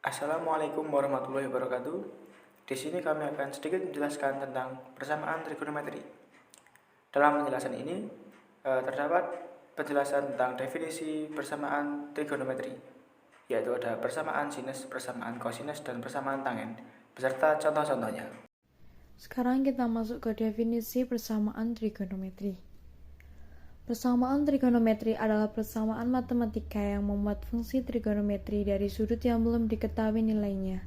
Assalamualaikum warahmatullahi wabarakatuh. Di sini kami akan sedikit menjelaskan tentang persamaan trigonometri. Dalam penjelasan ini terdapat penjelasan tentang definisi persamaan trigonometri, yaitu ada persamaan sinus, persamaan kosinus, dan persamaan tangen, beserta contoh-contohnya. Sekarang kita masuk ke definisi persamaan trigonometri. Persamaan trigonometri adalah persamaan matematika yang membuat fungsi trigonometri dari sudut yang belum diketahui nilainya.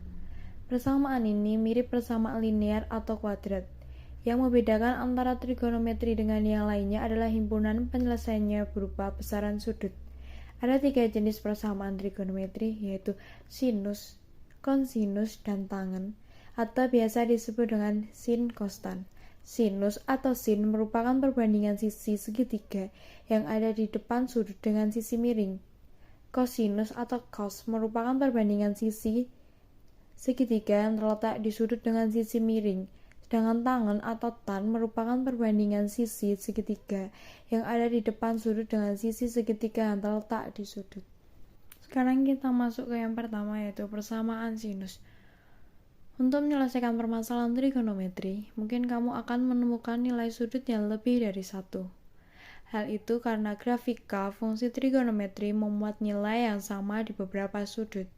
Persamaan ini mirip persamaan linear atau kuadrat. Yang membedakan antara trigonometri dengan yang lainnya adalah himpunan penyelesaiannya berupa besaran sudut. Ada 3 jenis persamaan trigonometri, yaitu sinus, kosinus, dan tangen, atau biasa disebut dengan sin kostan. Sinus atau sin merupakan perbandingan sisi segitiga yang ada di depan sudut dengan sisi miring. Kosinus atau cos merupakan perbandingan sisi segitiga yang terletak di sudut dengan sisi miring. Sedangkan tangen atau tan merupakan perbandingan sisi segitiga yang ada di depan sudut dengan sisi segitiga yang terletak di sudut. Sekarang kita masuk ke yang pertama, yaitu persamaan sinus. Untuk menyelesaikan permasalahan trigonometri, mungkin kamu akan menemukan nilai sudut yang lebih dari 1. Hal itu karena grafika fungsi trigonometri memuat nilai yang sama di beberapa sudut.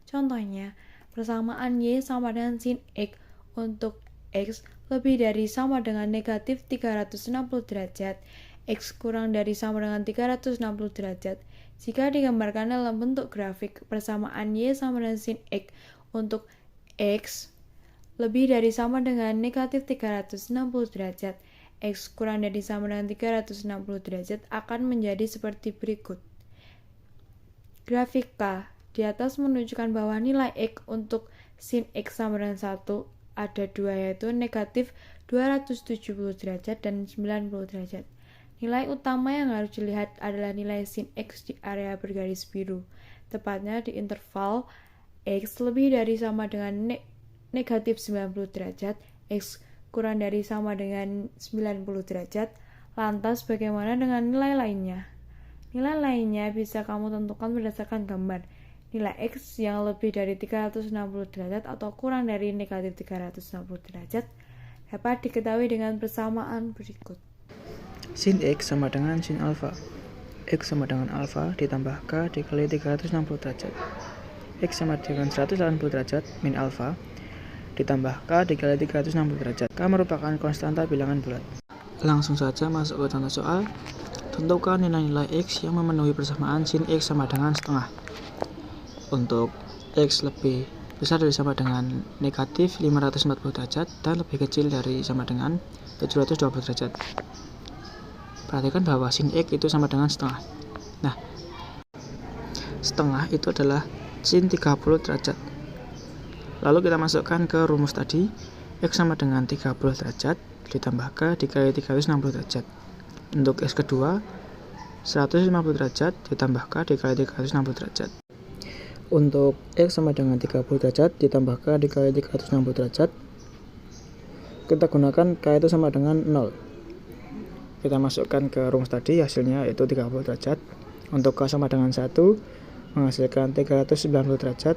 Contohnya, persamaan Y sama dengan sin X untuk X lebih dari sama dengan negatif 360 derajat, X kurang dari sama dengan 360 derajat. Jika digambarkan dalam bentuk grafik, persamaan Y sama dengan sin X untuk X lebih dari sama dengan negatif 360 derajat, X kurang dari sama dengan 360 derajat akan menjadi seperti berikut. Grafika di atas menunjukkan bahwa nilai X untuk sin X sama dengan 1 ada 2, yaitu negatif 270 derajat dan 90 derajat. Nilai utama yang harus dilihat adalah nilai sin X di area bergaris biru, tepatnya di interval X lebih dari sama dengan negatif 90 derajat, X kurang dari sama dengan 90 derajat. Lantas bagaimana dengan nilai lainnya? Nilai lainnya bisa kamu tentukan berdasarkan gambar. Nilai X yang lebih dari 360 derajat atau kurang dari negatif 360 derajat dapat diketahui dengan persamaan berikut. Sin X sama dengan sin alfa. X sama dengan alfa ditambah K dikali 360 derajat. X sama dengan 180 derajat min alfa ditambah K dikali 360 derajat. K merupakan konstanta bilangan bulat. Langsung saja masuk ke contoh soal. Tentukan nilai-nilai X yang memenuhi persamaan sin X sama dengan setengah. Untuk X lebih besar dari sama dengan negatif 540 derajat dan lebih kecil dari sama dengan 720 derajat. Perhatikan bahwa sin X itu sama dengan setengah. Nah, setengah itu adalah sin 30 derajat. Lalu kita masukkan ke rumus tadi, X sama dengan 30 derajat ditambah K dikali 360 derajat. Untuk X kedua, 150 derajat ditambah K dikali 360 derajat. Untuk X sama dengan 30 derajat ditambah K dikali 360 derajat, kita gunakan K itu sama dengan 0. Kita masukkan ke rumus tadi, hasilnya yaitu 30 derajat. Untuk K sama dengan 1, menghasilkan 390 derajat.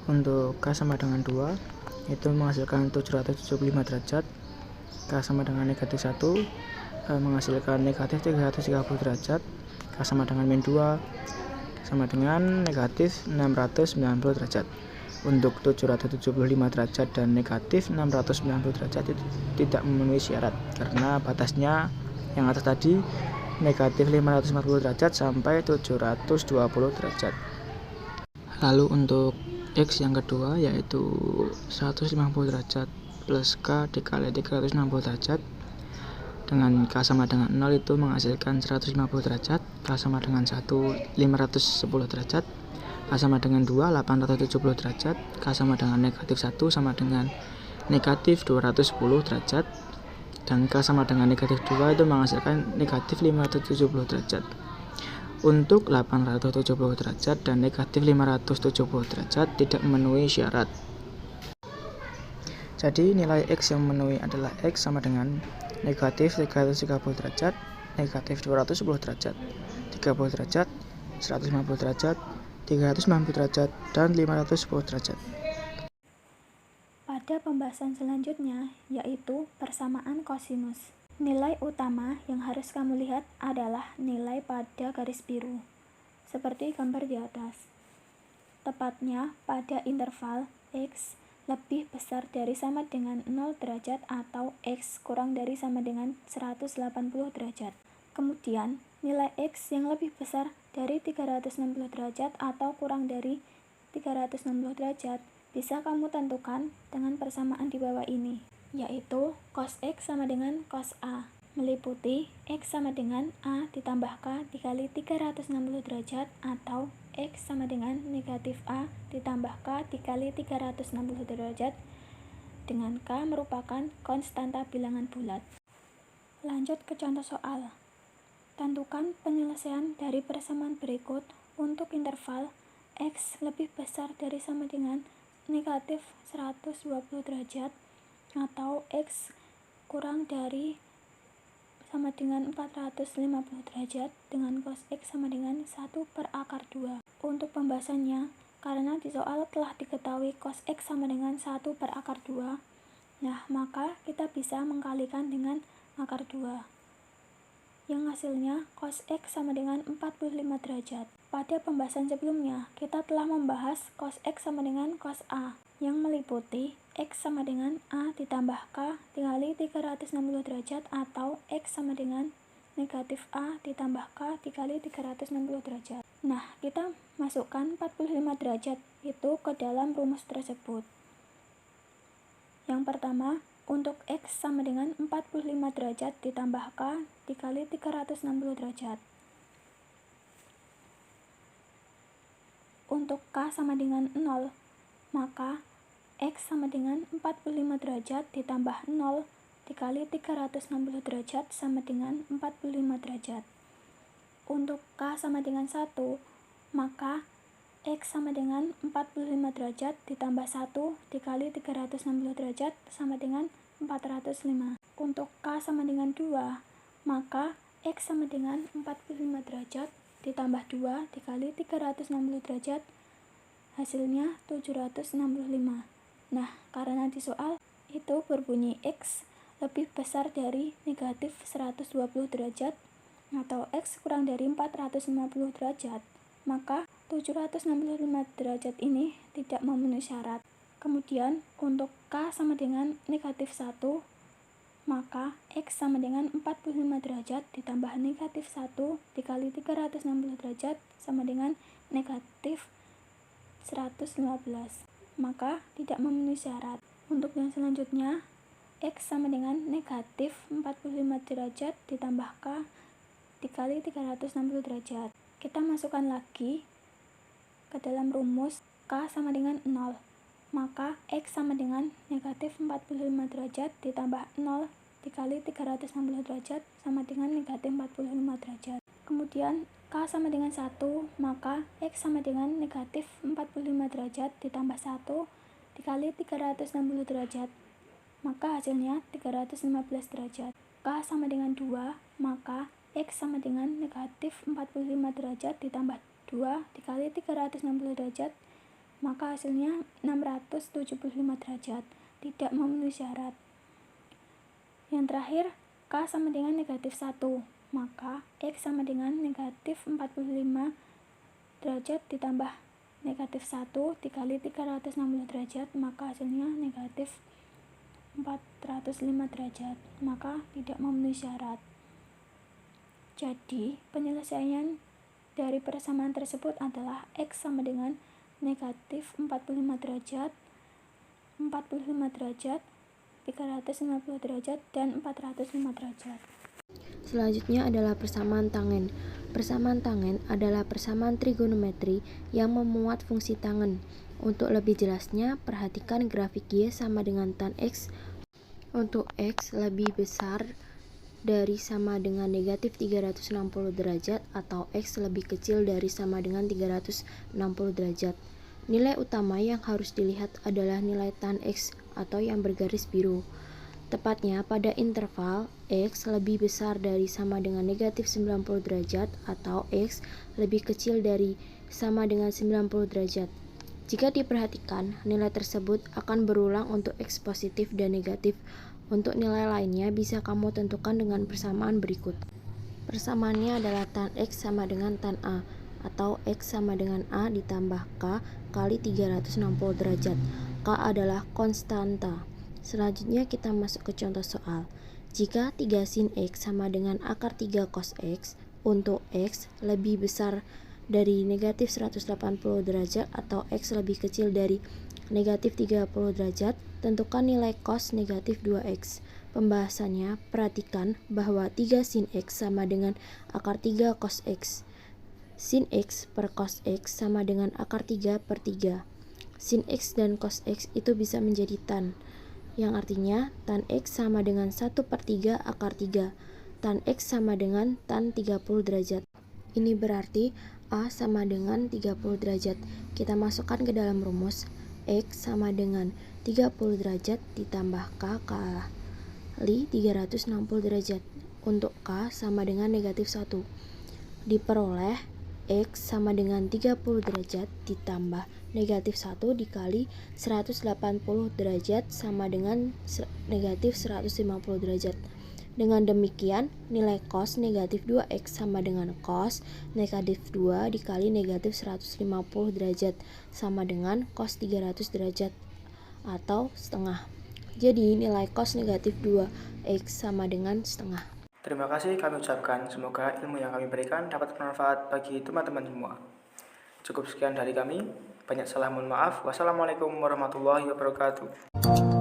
Untuk K sama dengan 2, itu menghasilkan 775 derajat. K sama dengan negatif 1, menghasilkan negatif 330 derajat. K sama dengan min 2, sama dengan negatif 690 derajat. Untuk 775 derajat dan negatif 690 derajat itu tidak memenuhi syarat, karena batasnya yang atas tadi negatif 540 derajat sampai 720 derajat. Lalu untuk X yang kedua yaitu 150 derajat plus K dikali 360 derajat dengan K sama dengan 0 itu menghasilkan 150 derajat, K sama dengan 1 510 derajat, K sama dengan 2 870 derajat, K sama dengan negatif 1 sama dengan negatif 210 derajat, dan K sama dengan negatif 2 itu menghasilkan negatif 570 derajat. Untuk 870 derajat dan negatif 570 derajat tidak memenuhi syarat. Jadi nilai X yang memenuhi adalah X sama dengan negatif 330 derajat, negatif 210 derajat, 30 derajat, 150 derajat, 390 derajat, dan 510 derajat. Pada pembahasan selanjutnya, yaitu persamaan kosinus. Nilai utama yang harus kamu lihat adalah nilai pada garis biru, seperti gambar di atas. Tepatnya pada interval X lebih besar dari sama dengan 0 derajat atau X kurang dari sama dengan 180 derajat. Kemudian, nilai X yang lebih besar dari 360 derajat atau kurang dari 360 derajat bisa kamu tentukan dengan persamaan di bawah ini, yaitu cos X sama dengan cos A, meliputi X sama dengan A ditambah K dikali 360 derajat atau X sama dengan negatif A ditambah K dikali 360 derajat, dengan K merupakan konstanta bilangan bulat. Lanjut ke contoh soal. Tentukan penyelesaian dari persamaan berikut untuk interval X lebih besar dari sama dengan negatif 120 derajat atau X kurang dari sama dengan 450 derajat dengan cos X sama dengan 1/2. Untuk pembahasannya, karena di soal telah diketahui cos X sama dengan 1/2, nah maka kita bisa mengkalikan dengan akar 2, yang hasilnya cos X sama dengan 45 derajat. Pada pembahasan sebelumnya, kita telah membahas cos X sama dengan cos A, yang meliputi X sama dengan A ditambah K dikali 360 derajat atau X sama dengan negatif A ditambah K dikali 360 derajat. Nah, kita masukkan 45 derajat itu ke dalam rumus tersebut. Yang pertama, untuk X sama dengan 45 derajat ditambah K dikali 360 derajat. Untuk K sama dengan 0, maka X sama dengan 45 derajat ditambah 0 dikali 360 derajat sama dengan 45 derajat. Untuk K sama dengan 1, maka X sama dengan 45 derajat ditambah 1 dikali 360 derajat sama dengan 405. Untuk K sama dengan 2, maka X sama dengan 45 derajat ditambah 2 dikali 360 derajat, hasilnya 765. Nah, karena di soal itu berbunyi X lebih besar dari negatif 120 derajat atau X kurang dari 450 derajat, maka 765 derajat ini tidak memenuhi syarat. Kemudian untuk K sama dengan negatif 1, maka X sama dengan 45 derajat ditambah negatif 1 dikali 360 derajat sama dengan negatif 115, maka tidak memenuhi syarat. Untuk yang selanjutnya, X sama dengan negatif 45 derajat ditambah K dikali 360 derajat. Kita masukkan lagi ke dalam rumus K sama dengan 0, maka X sama dengan negatif 45 derajat ditambah 0 dikali 360 derajat sama dengan negatif 45 derajat. Kemudian K sama dengan 1, maka X sama dengan negatif 45 derajat ditambah 1 dikali 360 derajat, maka hasilnya 315 derajat. K sama dengan 2, maka X sama dengan negatif 45 derajat ditambah 2 dikali 360 derajat, maka hasilnya 675 derajat, tidak memenuhi syarat. Yang terakhir, K sama dengan negatif 1, maka X sama dengan negatif 45 derajat ditambah negatif 1 dikali 360 derajat, maka hasilnya negatif 405 derajat, maka tidak memenuhi syarat. Jadi, penyelesaian dari persamaan tersebut adalah X sama dengan negatif 45 derajat, 45 derajat, 350 derajat, dan 405 derajat. Selanjutnya adalah persamaan tangen. Persamaan tangen adalah persamaan trigonometri yang memuat fungsi tangen. Untuk lebih jelasnya, perhatikan grafik Y sama dengan tan X. Untuk X lebih besar dari sama dengan negatif 360 derajat atau X lebih kecil dari sama dengan 360 derajat. Nilai utama yang harus dilihat adalah nilai tan X atau yang bergaris biru. Tepatnya pada interval X lebih besar dari sama dengan negatif 90 derajat atau X lebih kecil dari sama dengan 90 derajat. Jika diperhatikan, nilai tersebut akan berulang untuk X positif dan negatif. Untuk nilai lainnya bisa kamu tentukan dengan persamaan berikut. Persamaannya adalah tan X sama dengan tan A, atau X sama dengan A ditambah K kali 360 derajat. K adalah konstanta. Selanjutnya kita masuk ke contoh soal. Jika 3 sin X sama dengan akar 3 cos X, untuk X lebih besar dari negatif 180 derajat atau X lebih kecil dari negatif 30 derajat, tentukan nilai cos negatif 2X. Pembahasannya, perhatikan bahwa 3 sin X sama dengan akar 3 cos X. Sin X per cos X sama dengan akar 3 per 3. Sin X dan cos X itu bisa menjadi tan, yang artinya tan X sama dengan 1 per 3 akar 3. Tan X sama dengan tan 30 derajat. Ini berarti A sama dengan 30 derajat. Kita masukkan ke dalam rumus. X sama dengan 30 derajat ditambah K kali 360 derajat. Untuk K sama dengan negatif 1. Diperoleh X sama dengan 30 derajat ditambah negatif 1 dikali 180 derajat sama dengan negatif 150 derajat. Dengan demikian, nilai cos negatif 2X sama dengan cos negatif 2 dikali negatif 150 derajat sama dengan cos 300 derajat atau setengah. Jadi nilai cos negatif 2X sama dengan setengah. Terima kasih kami ucapkan, semoga ilmu yang kami berikan dapat bermanfaat bagi teman-teman semua. Cukup sekian dari kami, banyak salah mohon maaf. Wassalamualaikum warahmatullahi wabarakatuh.